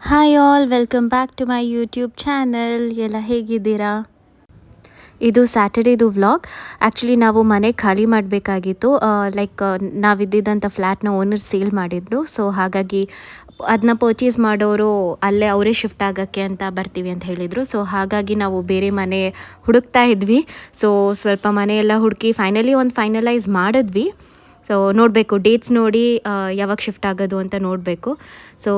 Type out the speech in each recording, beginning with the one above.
Hi all, welcome back to my YouTube channel. ಎಲ್ಲ ಹೇಗಿದ್ದೀರಾ? ಇದು ಸ್ಯಾಟರ್ಡೇದು ವ್ಲಾಗ್. ಆ್ಯಕ್ಚುಲಿ ನಾವು ಮನೆ ಖಾಲಿ ಮಾಡಬೇಕಾಗಿತ್ತು. ನಾವಿದ್ದಿದ್ದಂಥ ಫ್ಲ್ಯಾಟ್ನ ಓನರ್ ಸೇಲ್ ಮಾಡಿದ್ರು. ಸೊ ಹಾಗಾಗಿ ಅದನ್ನ ಪರ್ಚೇಸ್ ಮಾಡೋರು ಅಲ್ಲೇ ಅವರೇ ಶಿಫ್ಟ್ ಆಗೋಕ್ಕೆ ಅಂತ ಬರ್ತೀವಿ ಅಂತ ಹೇಳಿದರು. ಸೊ ಹಾಗಾಗಿ ನಾವು ಬೇರೆ ಮನೆ ಹುಡುಕ್ತಾ ಇದ್ವಿ. ಸೊ ಸ್ವಲ್ಪ ಮನೆಯೆಲ್ಲ ಹುಡುಕಿ ಫೈನಲಿ ಒಂದು ಫೈನಲೈಸ್ ಮಾಡಿದ್ವಿ. ಸೊ ನೋಡಬೇಕು, ಡೇಟ್ಸ್ ನೋಡಿ ಯಾವಾಗ ಶಿಫ್ಟ್ ಆಗೋದು ಅಂತ ನೋಡಬೇಕು. ಸೊ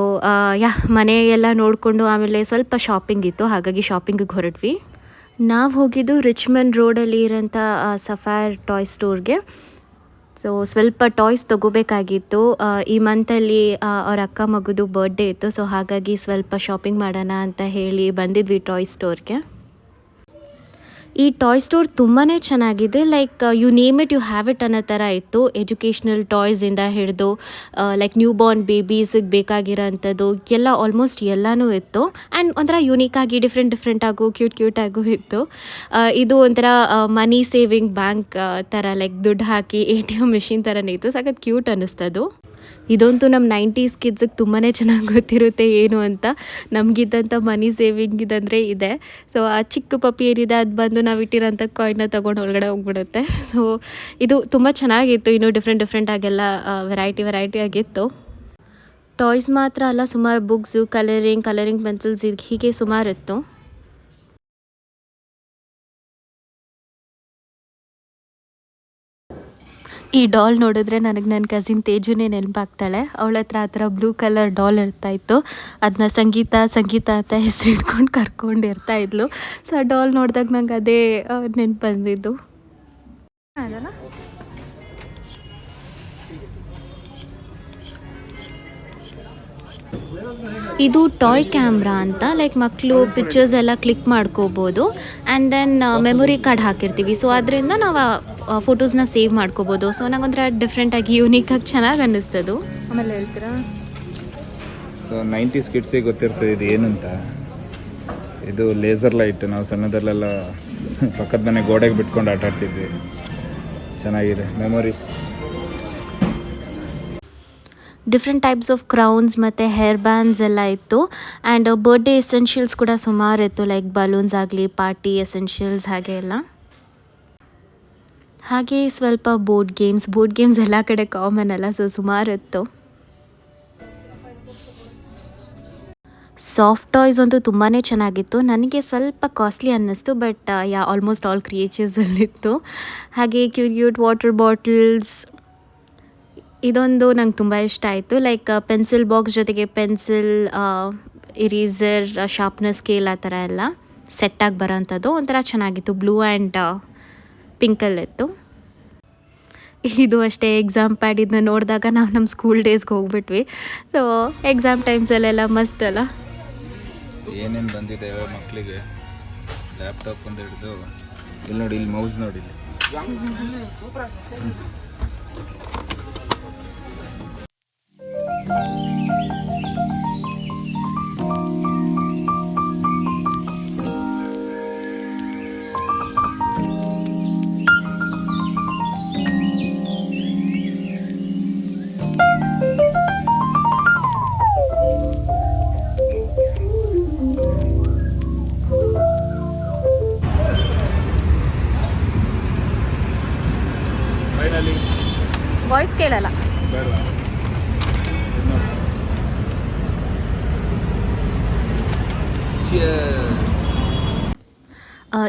ಮನೆ ಎಲ್ಲ ನೋಡಿಕೊಂಡು ಆಮೇಲೆ ಸ್ವಲ್ಪ ಶಾಪಿಂಗ್ ಇತ್ತು, ಹಾಗಾಗಿ ಶಾಪಿಂಗಿಗೆ ಹೊರಟ್ವಿ. ನಾವು ಹೋಗಿದ್ದು ರಿಚ್ಮಂಡ್ ರೋಡಲ್ಲಿ ಇರೋಂಥ ಸಫಾರ್ ಟಾಯ್ ಸ್ಟೋರ್ಗೆ. ಸೊ ಸ್ವಲ್ಪ ಟಾಯ್ಸ್ ತೊಗೋಬೇಕಾಗಿತ್ತು. ಈ ಮಂತಲ್ಲಿ ಅವ್ರ ಅಕ್ಕ ಮಗುದು ಬರ್ಡೇ ಇತ್ತು. ಸೊ ಹಾಗಾಗಿ ಸ್ವಲ್ಪ ಶಾಪಿಂಗ್ ಮಾಡೋಣ ಅಂತ ಹೇಳಿ ಬಂದಿದ್ವಿ ಟಾಯ್ ಸ್ಟೋರ್ಗೆ. ಈ ಟಾಯ್ ಸ್ಟೋರ್ ತುಂಬಾ ಚೆನ್ನಾಗಿದೆ. You name it you have it ಅನ್ನೋ ಥರ ಇತ್ತು. ಎಜುಕೇಷ್ನಲ್ ಟಾಯ್ಸಿಂದ ಹಿಡಿದು ನ್ಯೂ ಬಾರ್ನ್ ಬೇಬೀಸಿಗೆ ಬೇಕಾಗಿರೋಂಥದ್ದು ಎಲ್ಲ ಆಲ್ಮೋಸ್ಟ್ ಎಲ್ಲನೂ ಇತ್ತು. ಆ್ಯಂಡ್ ಒಂಥರ ಯುನೀಕಾಗಿ ಡಿಫ್ರೆಂಟಾಗೂ ಕ್ಯೂಟಾಗೂ ಇತ್ತು. ಇದು ಒಂಥರ ಮನಿ ಸೇವಿಂಗ್ ಬ್ಯಾಂಕ್ ಥರ, ದುಡ್ಡು ಹಾಕಿ ATM ಮಿಷಿನ್ ಥರನೇ ಇತ್ತು. ಸಖತ್ ಕ್ಯೂಟ್ ಅನ್ನಿಸ್ತದು. ಇದಂತೂ ನಮ್ಮ 90s ಕಿಡ್ಸಿಗೆ ತುಂಬಾ ಚೆನ್ನಾಗಿ ಗೊತ್ತಿರುತ್ತೆ ಏನು ಅಂತ. ನಮಗಿದ್ದಂಥ ಮನಿ ಸೇವಿಂಗ್ ಇದಂದರೆ ಇದೆ. ಸೊ ಆ ಚಿಕ್ಕ ಪಪ್ಪಿ ಏನಿದೆ ಅದು ಬಂದು ನಾವು ಇಟ್ಟಿರೋಂಥ ಕಾಯಿನ್ನ ತೊಗೊಂಡು ಒಳಗಡೆ ಹೋಗ್ಬಿಡುತ್ತೆ. ಸೊ ಇದು ತುಂಬ ಚೆನ್ನಾಗಿತ್ತು. ಇನ್ನೂ ಡಿಫ್ರೆಂಟಾಗೆಲ್ಲ ವೆರೈಟಿ ಆಗಿತ್ತು. ಟಾಯ್ಸ್ ಮಾತ್ರ ಅಲ್ಲ, ಸುಮಾರು ಬುಕ್ಸು, ಕಲರಿಂಗ್ ಪೆನ್ಸಿಲ್ಸ್ ಹೀಗೆ ಸುಮಾರಿತ್ತು. ಈ ಡಾಲ್ ನೋಡಿದ್ರೆ ನನಗೆ ನನ್ನ ಕಸಿನ್ ತೇಜುನೇ ನೆನಪಾಗ್ತಾಳೆ. ಅವಳ ಹತ್ರ ಆ ಥರ ಬ್ಲೂ ಕಲರ್ ಡಾಲ್ ಇರ್ತಾಯಿತ್ತು. ಅದನ್ನ ಸಂಗೀತ ಅಂತ ಹೆಸರು ಇಟ್ಕೊಂಡು ಕರ್ಕೊಂಡು ಇರ್ತಾಯಿದ್ಲು. ಸೊ ಆ ಡಾಲ್ ನೋಡಿದಾಗ ನಂಗೆ ಅದೇ ನೆನಪು ಬಂದಿದ್ದು. ಇದು ಟಾಯ್ ಕ್ಯಾಮ್ರಾ ಅಂತ, ಮಕ್ಕಳು ಪಿಕ್ಚರ್ಸ್ ಎಲ್ಲ ಕ್ಲಿಕ್ ಮಾಡ್ಕೋಬೋದು. ಆ್ಯಂಡ್ ದೆನ್ ಮೆಮೊರಿ ಕಾರ್ಡ್ ಹಾಕಿರ್ತೀವಿ. ಸೊ ಅದರಿಂದ ನಾವು ಫೋಟೋಸ್ನ ಸೇವ್ ಮಾಡ್ಕೋಬೋದು. ಸೊ ನಂಗೊಂಥರ ಡಿಫ್ರೆಂಟಾಗಿ ಯೂನಿಕಾಗಿ ಚೆನ್ನಾಗಿ ಅನ್ನಿಸ್ತದು. ಆಮೇಲೆ ಹೇಳ್ತೀರಾ? ಸೊ 90s ಕಿಡ್ಸಿಗೆ ಗೊತ್ತಿರ್ತದೆ ಇದು ಏನಂತ. ಇದು ಲೇಸರ್ ಲೈಟ್. ನಾವು ಸಣ್ಣದಲ್ಲೆಲ್ಲ ಪಕ್ಕದ ಮನೆ ಗೋಡೆಗೆ ಬಿಟ್ಕೊಂಡು ಆಟ ಆಡ್ತಿದ್ವಿ. ಚೆನ್ನಾಗಿದೆ memories. Different types of crowns ಮತ್ತು ಹೇರ್ ಬ್ಯಾಂಡ್ಸ್ ಎಲ್ಲ ಇತ್ತು. ಆ್ಯಂಡ್ ಬರ್ಡೇ ಎಸೆನ್ಷಿಯಲ್ಸ್ ಕೂಡ ಸುಮಾರು ಇತ್ತು, ಬಲೂನ್ಸ್ ಆಗಲಿ, ಪಾರ್ಟಿ ಎಸೆನ್ಷಿಯಲ್ಸ್ ಹಾಗೆ ಎಲ್ಲ. ಹಾಗೆ ಸ್ವಲ್ಪ ಬೋರ್ಡ್ ಗೇಮ್ಸ್ ಎಲ್ಲ ಕಡೆ ಕಾಮನ್ ಅಲ್ಲ, ಸೊ ಸುಮಾರು ಇತ್ತು. ಸಾಫ್ಟ್ ಟಾಯ್ಸ್ ಅಂತೂ ತುಂಬಾ ಚೆನ್ನಾಗಿತ್ತು. ನನಗೆ ಸ್ವಲ್ಪ ಕಾಸ್ಟ್ಲಿ ಅನ್ನಿಸ್ತು, ಬಟ್ ಆಲ್ಮೋಸ್ಟ್ ಆಲ್ ಕ್ರಿಯೇಚರ್ಸಲ್ಲಿತ್ತು. ಹಾಗೆ ಕ್ಯೂಟ್ ವಾಟರ್ ಬಾಟಲ್ಸ್, ಇದೊಂದು ನಂಗೆ ತುಂಬ ಇಷ್ಟ ಆಯಿತು. ಪೆನ್ಸಿಲ್ ಬಾಕ್ಸ್ ಜೊತೆಗೆ ಪೆನ್ಸಿಲ್, ಇರೇಸರ್, ಶಾರ್ಪ್ನರ್ ಸ್ಕೇಲ್ ಆ ಥರ ಎಲ್ಲ ಸೆಟ್ಟಾಗಿ ಬರೋಂಥದ್ದು ಒಂಥರ ಚೆನ್ನಾಗಿತ್ತು. ಬ್ಲೂ ಆ್ಯಂಡ್ ಪಿಂಕಲ್ಲಿತ್ತು. ಇದು ಅಷ್ಟೇ, ಎಕ್ಸಾಮ್ ಪ್ಯಾಡ್. ಇದನ್ನ ನೋಡಿದಾಗ ನಾವು ನಮ್ಮ ಸ್ಕೂಲ್ ಡೇಸ್ಗೆ ಹೋಗ್ಬಿಟ್ವಿ. ಸೊ ಎಕ್ಸಾಮ್ ಟೈಮ್ಸಲ್ಲೆಲ್ಲ ಮಸ್ಟ್ ಅಲ್ಲ. ಏನೇನು ಬಂದಿದೆ ಮಕ್ಕಳಿಗೆ, ಲ್ಯಾಪ್ಟಾಪ್ ಒಂದು ಹಿಡಿದು ಇಲ್ಲಿ ನೋಡಿ, ಇಲ್ಲಿ ಮೌಸ್ ನೋಡಿ. ವಾಯ್ಸ್ ಕೇಳಲ್ಲ.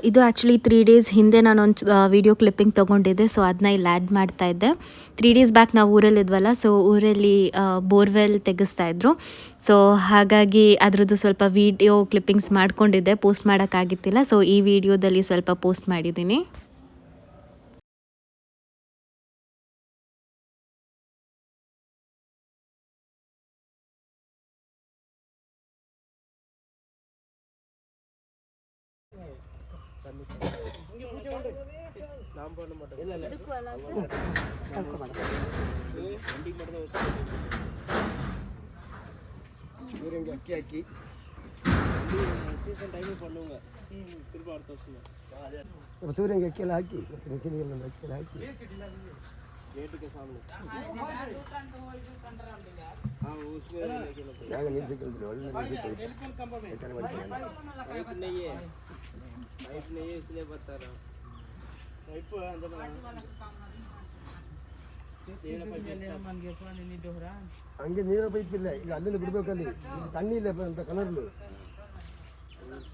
ಇದು ಆ್ಯಕ್ಚುಲಿ 3 days ಹಿಂದೆ ನಾನೊಂದು ವಿಡಿಯೋ ಕ್ಲಿಪ್ಪಿಂಗ್ ತೊಗೊಂಡಿದ್ದೆ. ಸೊ ಅದನ್ನ ಇಲ್ಲಿ ಆ್ಯಡ್ ಮಾಡ್ತಾಯಿದ್ದೆ. 3 days ಬ್ಯಾಕ್ ನಾವು ಊರಲ್ಲಿದ್ವಲ್ಲ, ಸೊ ಊರಲ್ಲಿ ಬೋರ್ವೆಲ್ ತೆಗೆಸ್ತಾಯಿದ್ರು. ಸೊ ಹಾಗಾಗಿ ಅದರದ್ದು ಸ್ವಲ್ಪ ವಿಡಿಯೋ ಕ್ಲಿಪ್ಪಿಂಗ್ಸ್ ಮಾಡ್ಕೊಂಡಿದ್ದೆ, ಪೋಸ್ಟ್ ಮಾಡೋಕ್ಕಾಗಿತ್ತಿಲ್ಲ. ಸೊ ಈ ವಿಡಿಯೋದಲ್ಲಿ ಸ್ವಲ್ಪ ಪೋಸ್ಟ್ ಮಾಡಿದ್ದೀನಿ. ಅಕ್ಕಿ ಸೂರ್ಯಂಗೆ ಅಕ್ಕಿಯೆಲ್ಲ ಹಾಕಿ ಮೆಣಸಿನಗೆಲ್ಲ ಅಕ್ಕಿಯೆಲ್ಲ ಹಾಕಿ गेट के सामने हाँ उसमें पाइप नहीं है इसलिए बता रहा हूँ ಹಂಗೆ ನೀರ ಪೈಪ್ ಇಲ್ಲ ಈಗ ಅಲ್ಲಿಂದ ಬಿಡ್ಬೇಕಲ್ಲಿ ತಣ್ಣಿ ಇಲ್ಲ ಅಂತ ಕಲರ್ಲು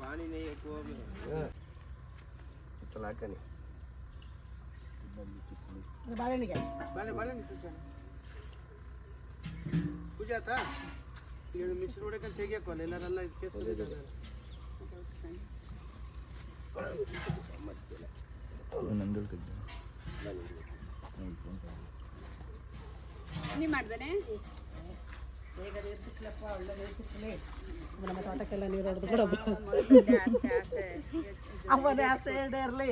पानी नहीं है कुआं में ಹಾಕನಿ पूजा था ಮಿಷನ್ ಹೊಡಕ ತೆಗಿಯಕ್ಕೆ ಎಲ್ಲರೆಲ್ಲ ಕೇಸ್ ನೀ ಮಾಡ್ದೇನೆ ನಮ್ಮ ತೋಟಕ್ಕೆಲ್ಲ ನೀರು ಹೊಡೆದು ಕೂಡ ಅವನೇ ಆಸೆ ಇರಲಿ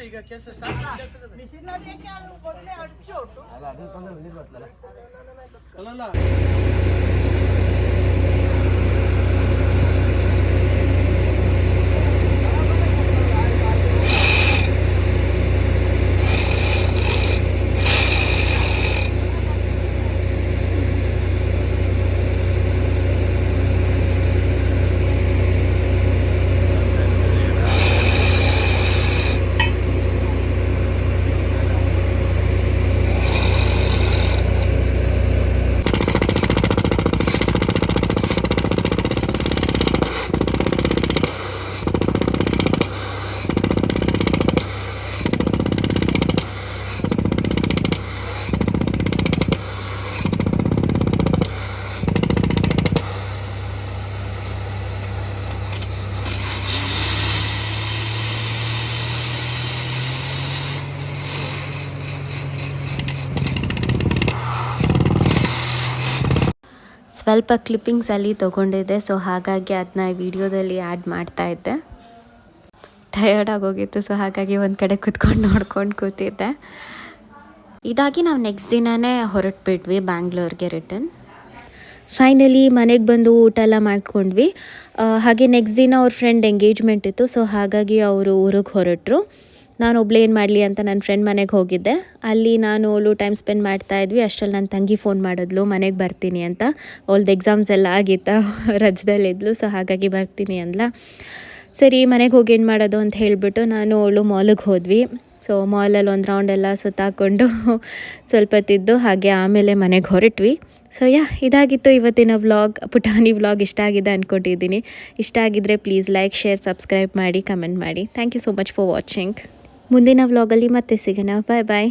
ಈಗ ಕೇಸ್ ಮಿಷಿನ್ ಹೊಡೆಯಕ್ಕೆ ಅದು ಮೊದಲೇ ಅಡಿಚು ಅಲ್ಲ ಅದು ತೊಂದರೆ ನೀರು ಬರ್ತಲ್ಲ ಅಲ್ಲಲ್ಲ ಸ್ವಲ್ಪ ಕ್ಲಿಪ್ಪಿಂಗ್ಸಲ್ಲಿ ತೊಗೊಂಡಿದ್ದೆ, ಸೊ ಹಾಗಾಗಿ ಅದನ್ನ ವಿಡಿಯೋದಲ್ಲಿ ಆ್ಯಡ್ ಮಾಡ್ತಾ ಇದ್ದೆ. ಟಯರ್ಡ್ ಆಗೋಗಿತ್ತು, ಸೊ ಹಾಗಾಗಿ ಒಂದು ಕಡೆ ಕುತ್ಕೊಂಡು ನೋಡ್ಕೊಂಡು ಕೂತಿದ್ದೆ. ಇದಾಗಿ ನಾವು ನೆಕ್ಸ್ಟ್ ದಿನವೇ ಹೊರಟ್ಬಿಟ್ವಿ ಬ್ಯಾಂಗ್ಳೂರ್ಗೆ ರಿಟರ್ನ್. ಫೈನಲಿ ಮನೆಗೆ ಬಂದು ಊಟ ಎಲ್ಲ ಮಾಡ್ಕೊಂಡ್ವಿ. ಹಾಗೆ ನೆಕ್ಸ್ಟ್ ದಿನ ಅವ್ರ ಫ್ರೆಂಡ್ ಎಂಗೇಜ್ಮೆಂಟ್ ಇತ್ತು, ಸೊ ಹಾಗಾಗಿ ಅವರು ಊರಿಗೆ ಹೊರಟರು. ನಾನು ಒಬ್ಳು ಏನು ಮಾಡಲಿ ಅಂತ ನನ್ನ ಫ್ರೆಂಡ್ ಮನೆಗೆ ಹೋಗಿದ್ದೆ. ಅಲ್ಲಿ ನಾನು ಅವಳು ಟೈಮ್ ಸ್ಪೆಂಡ್ ಮಾಡ್ತಾ ಇದ್ವಿ. ಅಷ್ಟರಲ್ಲಿ ನನ್ನ ತಂಗಿ ಫೋನ್ ಮಾಡಿದ್ಲು ಮನೆಗೆ ಬರ್ತೀನಿ ಅಂತ. ಅವಳದ್ದು ಎಕ್ಸಾಮ್ಸ್ ಎಲ್ಲ ಆಗಿತ್ತಾ, ರಜದಲ್ಲಿದ್ಲು, ಸೊ ಹಾಗಾಗಿ ಬರ್ತೀನಿ ಅಂದ್ಲ. ಸರಿ ಮನೆಗೆ ಹೋಗಿ ಏನು ಮಾಡೋದು ಅಂತ ಹೇಳಿಬಿಟ್ಟು ನಾನು ಅವಳು ಮಾಲಿಗೆ ಹೋದ್ವಿ. ಸೊ ಮಾಲಲ್ಲಿ ಒಂದು ರೌಂಡ್ ಎಲ್ಲ ಸುತ್ತಾಕೊಂಡು ಸ್ವಲ್ಪ ತಿದ್ದು ಹಾಗೆ ಆಮೇಲೆ ಮನೆಗೆ ಹೊರಟ್ವಿ. ಸೊ ಇದಾಗಿತ್ತು ಇವತ್ತಿನ ವ್ಲಾಗ್. ಪುಟಾಣಿ ವ್ಲಾಗ್ ಇಷ್ಟ ಆಗಿದೆ ಅಂದ್ಕೊಂಡಿದ್ದೀನಿ. ಇಷ್ಟ ಆಗಿದ್ದರೆ ಪ್ಲೀಸ್ ಲೈಕ್, ಶೇರ್, ಸಬ್ಸ್ಕ್ರೈಬ್ ಮಾಡಿ, ಕಮೆಂಟ್ ಮಾಡಿ. Thank you so much for watching. ಮುಂದಿನ ವ್ಲಾಗಲ್ಲಿ ಮತ್ತೆ ಸಿಗೋಣ. ಬಾಯ್ ಬಾಯ್.